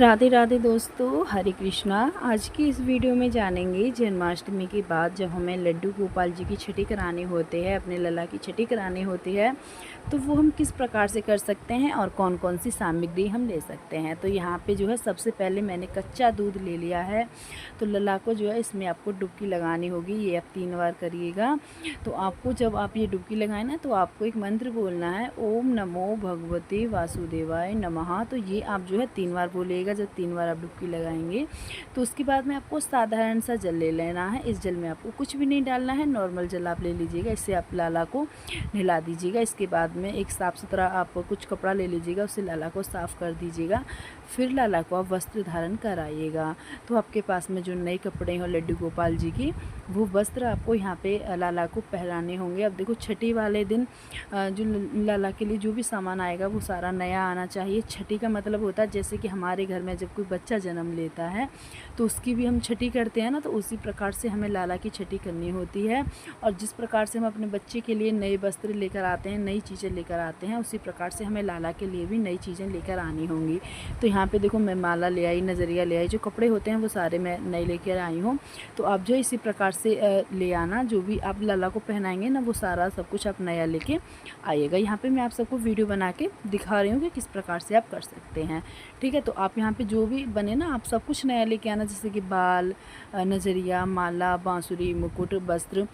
राधे राधे दोस्तों, हरे कृष्णा। आज की इस वीडियो में जानेंगे जन्माष्टमी के बाद जब हमें लड्डू गोपाल जी की छठी करानी होती है, अपने लला की छठी करानी होती है, तो वो हम किस प्रकार से कर सकते हैं और कौन कौन सी सामग्री हम ले सकते हैं। तो यहाँ पे जो है सबसे पहले मैंने कच्चा दूध ले लिया है। तो लला को जो है इसमें आपको डुबकी लगानी होगी। ये आप 3 बार करिएगा। तो आपको जब आप ये डुबकी लगाएं ना, तो आपको एक मंत्र बोलना है, ओम नमो भगवते वासुदेवाय नमः। तो ये आप जो है 3 बार बोलिएगा। जब 3 बार आप डुबकी लगाएंगे तो उसके बाद में आपको साधारण सा जल ले लेना है। इस जल में आपको कुछ भी नहीं डालना है, नॉर्मल जल आप ले लीजिएगा। इससे आप लाला को नहला दीजिएगा। इसके बाद में एक साफ़ सुथरा आप कुछ कपड़ा ले लीजिएगा, उससे लाला को साफ़ कर दीजिएगा। फिर लाला को आप वस्त्र धारण कराइएगा। तो आपके पास में जो नए कपड़े हो लड्डू गोपाल जी की, वो वस्त्र आपको यहाँ पे लाला को पहनाने होंगे। अब देखो छठी वाले दिन जो लाला के लिए जो भी सामान आएगा वो सारा नया आना चाहिए। छठी का मतलब होता है जैसे कि हमारे घर में जब कोई बच्चा जन्म लेता है तो उसकी भी हम छठी करते हैं ना, तो उसी प्रकार से हमें लाला की छठी करनी होती है। और जिस प्रकार से हम अपने बच्चे के लिए नए वस्त्र लेकर आते हैं, नई चीज़ें लेकर आते हैं, उसी प्रकार से हमें लाला के लिए भी नई चीज़ें लेकर आनी होंगी। तो यहाँ पे देखो मैं माला ले आई, नज़रिया ले आई, जो कपड़े होते हैं वो सारे मैं नए लेकर आई हूँ। तो आप जो इसी प्रकार से ले आना, जो भी आप लाला को पहनाएंगे ना वो सारा सब कुछ आप नया लेके आइएगा। यहाँ पे मैं आप सबको वीडियो बना के दिखा रही हूँ कि किस प्रकार से आप कर सकते हैं। ठीक है, तो आप यहाँ पे जो भी बने ना, आप सब कुछ नया लेके आना, जैसे कि बाल, नज़रिया, माला, बांसुरी, मुकुट, वस्त्र।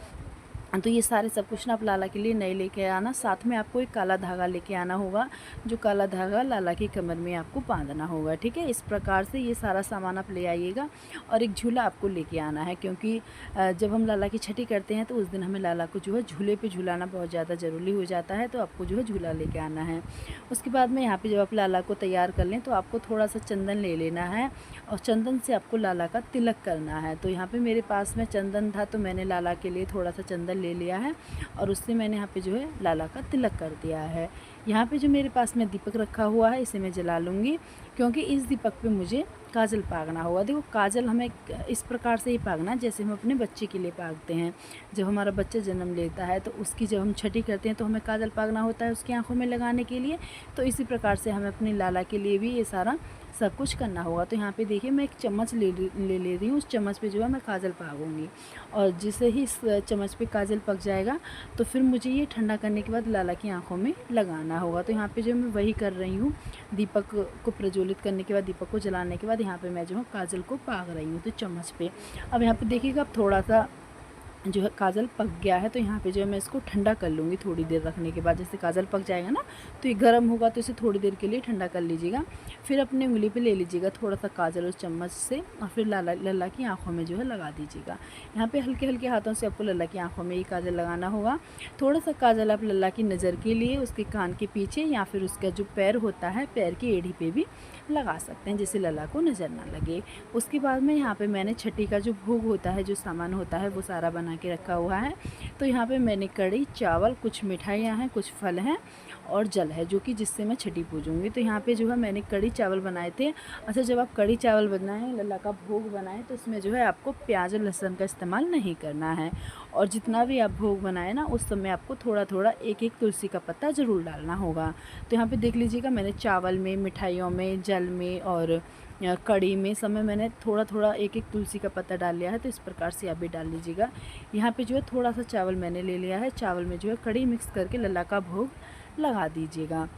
तो ये सारे सब कुछ ना आप लाला के लिए नए लेके आना। साथ में आपको एक काला धागा लेके आना होगा, जो काला धागा लाला की कमर में आपको बांधना होगा। ठीक है, इस प्रकार से ये सारा सामान आप ले आइएगा। और एक झूला आपको लेके आना है, क्योंकि जब हम लाला की छठी करते हैं तो उस दिन हमें लाला को जो है झूले पे झूलाना बहुत ज़्यादा ज़रूरी हो जाता है। तो आपको जो है झूला लेके आना है। उसके बाद में यहाँ पर जब आप लाला को तैयार कर लें तो आपको थोड़ा सा चंदन ले लेना है, और चंदन से आपको लाला का तिलक करना है। तो यहाँ पर मेरे पास में चंदन था, तो मैंने लाला के लिए थोड़ा सा चंदन ले लिया है, और उससे मैंने यहाँ पे जो है लाला का तिलक कर दिया है। यहाँ पे जो मेरे पास में दीपक रखा हुआ है, इसे मैं जला लूँगी, क्योंकि इस दीपक पे मुझे काजल पागना होगा। देखो काजल हमें इस प्रकार से ही पागना जैसे हम अपने बच्चे के लिए पागते हैं। जब हमारा बच्चा जन्म लेता है तो उसकी जब हम छठी करते हैं तो हमें काजल पागना होता है उसकी आँखों में लगाने के लिए। तो इसी प्रकार से हमें अपने लाला के लिए भी ये सारा सब कुछ करना होगा। तो यहाँ पे देखिए मैं एक चम्मच ले रही हूँ। उस चम्मच पे जो है मैं काजल पागूंगी, और जिसे ही इस चम्मच पे काजल पक जाएगा तो फिर मुझे ये ठंडा करने के बाद लाला की आंखों में लगाना होगा। तो यहाँ पे जो मैं वही कर रही हूँ। दीपक को प्रज्वलित करने के बाद, दीपक को जलाने के बाद यहाँ पे मैं जो है काजल को पाग रही हूँ तो चम्मच पे। अब यहाँ पे देखिएगा अब थोड़ा सा जो है काजल पक गया है। तो यहाँ पे जो है मैं इसको ठंडा कर लूँगी थोड़ी देर रखने के बाद। जैसे काजल पक जाएगा ना तो ये गर्म होगा, तो इसे थोड़ी देर के लिए ठंडा कर लीजिएगा। फिर अपने उंगली पे ले लीजिएगा थोड़ा सा काजल उस चम्मच से, और फिर लला की आँखों में जो है लगा दीजिएगा। यहाँ पे हल्के हल्के हाथों से आपको लला की आँखों में ये काजल लगाना होगा। थोड़ा सा काजल आप लला की नज़र के लिए उसके कान के पीछे, या फिर उसका जो पैर होता है पैर की एड़ी पे भी लगा सकते हैं, जिससे लला को नज़र ना लगे। उसके बाद में यहाँ पे मैंने छठी का जो भोग होता है, जो सामान होता है, वो सारा बना के रखा हुआ है। तो यहाँ पे मैंने कढ़ी चावल, कुछ मिठाइयाँ हैं, कुछ फल हैं और जल है, जो कि जिससे मैं छठी पूजूंगी। तो यहाँ पे जो है मैंने कढ़ी चावल बनाए थे। अच्छा, जब आप कढ़ी चावल बनाएं, लला का भोग बनाएं, तो इसमें जो है आपको प्याज और लहसुन का इस्तेमाल नहीं करना है। और जितना भी आप भोग बनाए ना, उस समय आपको थोड़ा थोड़ा एक एक तुलसी का पत्ता ज़रूर डालना होगा। तो यहाँ पे देख लीजिएगा मैंने चावल में, मिठाइयों में, जल में और कढ़ी में सब में मैंने थोड़ा थोड़ा एक एक तुलसी का पत्ता डाल लिया है। तो इस प्रकार से आप भी डाल लीजिएगा। यहाँ पे जो है थोड़ा सा चावल मैंने ले लिया है। चावल में जो है कढ़ी मिक्स करके लला का भोग लगा दीजिएगा।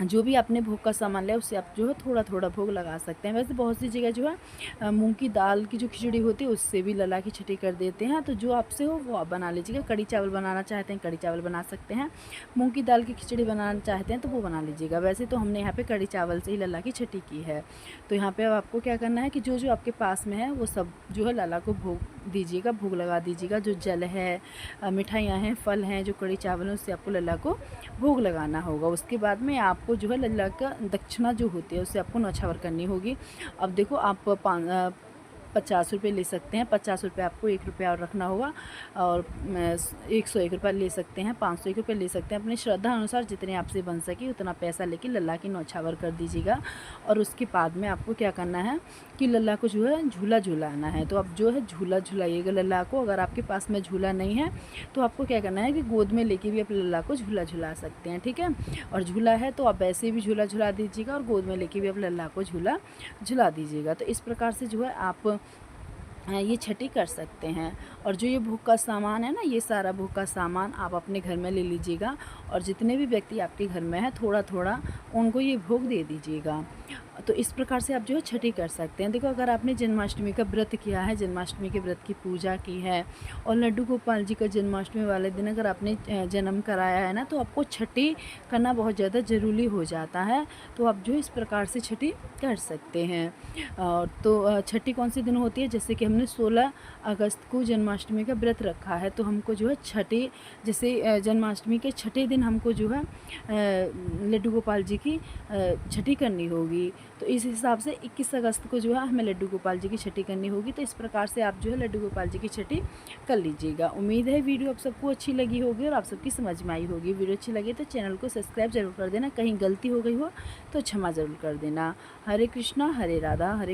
जो भी आपने भोग का सामान लिया उससे आप जो है थोड़ा थोड़ा भोग लगा सकते हैं। वैसे बहुत सी जगह जो है मूंग की दाल की जो खिचड़ी होती है उससे भी लला की छठी कर देते हैं। तो जो आपसे हो वो आप बना लीजिएगा। कढ़ी चावल बनाना चाहते हैं कढ़ी चावल बना सकते हैं, मूंग की दाल की खिचड़ी बनाना चाहते हैं तो वो बना लीजिएगा। वैसे तो हमने यहाँ पे कढ़ी चावल से ही लला की छठी की है। तो यहाँ पे अब आपको क्या करना है कि जो जो आपके पास में है वो सब जो है लला को भोग दीजिएगा, भोग लगा दीजिएगा। जो जल है, मिठाइयाँ हैं, फल हैं, जो कढ़ी चावल है, उससे आपको लला को भोग लगाना होगा। उसके बाद में आपको जो है लला का दक्षिणा जो होती है उससे आपको न्यौछावर करनी होगी। अब देखो आप ₹50 ले सकते हैं। ₹50 आपको ₹1 और रखना होगा, और ₹101 ले सकते हैं, ₹501 ले सकते हैं। अपनी श्रद्धा अनुसार जितने आपसे बन सके उतना पैसा लेके लल्ला की न्यौछावर कर दीजिएगा। और उसके बाद में आपको क्या करना है कि लल्ला को जो है झूला झुलाना है। तो आप जो है झूला झुलाइएगा लल्ला को। अगर आपके पास में झूला नहीं है तो आपको क्या करना है कि गोद में लेके भी आप लल्ला को झूला झुला सकते हैं, ठीक है। और झूला है तो आप वैसे भी झूला झुला दीजिएगा, और गोद में लेके भी आप लल्ला को झूला झुला दीजिएगा। तो इस प्रकार से जो है आप ये छठी कर सकते हैं। और जो ये भोग का सामान है ना, ये सारा भोग का सामान आप अपने घर में ले लीजिएगा, और जितने भी व्यक्ति आपके घर में हैं थोड़ा थोड़ा उनको ये भोग दे दीजिएगा। तो इस प्रकार से आप जो है छठी कर सकते हैं। देखो, अगर आपने जन्माष्टमी का व्रत किया है, जन्माष्टमी के व्रत की पूजा की है, और लड्डू गोपाल जी का जन्माष्टमी वाले दिन अगर आपने जन्म कराया है ना, तो आपको छठी करना बहुत ज़्यादा ज़रूरी हो जाता है। तो आप जो इस प्रकार से छठी कर सकते हैं। तो छठी कौन से दिन होती है? जैसे कि हमने 16 अगस्त को जन्माष्टमी का व्रत रखा है, तो हमको जो है छठी, जैसे जन्माष्टमी के छठे दिन हमको जो है लड्डू गोपाल जी की छठी करनी होगी। तो इस हिसाब से 21 अगस्त को जो है हमें लड्डू गोपाल जी की छठी करनी होगी। तो इस प्रकार से आप जो है लड्डू गोपाल जी की छठी कर लीजिएगा। उम्मीद है वीडियो आप सबको अच्छी लगी होगी और आप सबकी समझ में आई होगी। वीडियो अच्छी लगी तो चैनल को सब्सक्राइब जरूर कर देना। कहीं गलती हो गई हो तो क्षमा ज़रूर कर देना। हरे कृष्णा हरे राधा हरे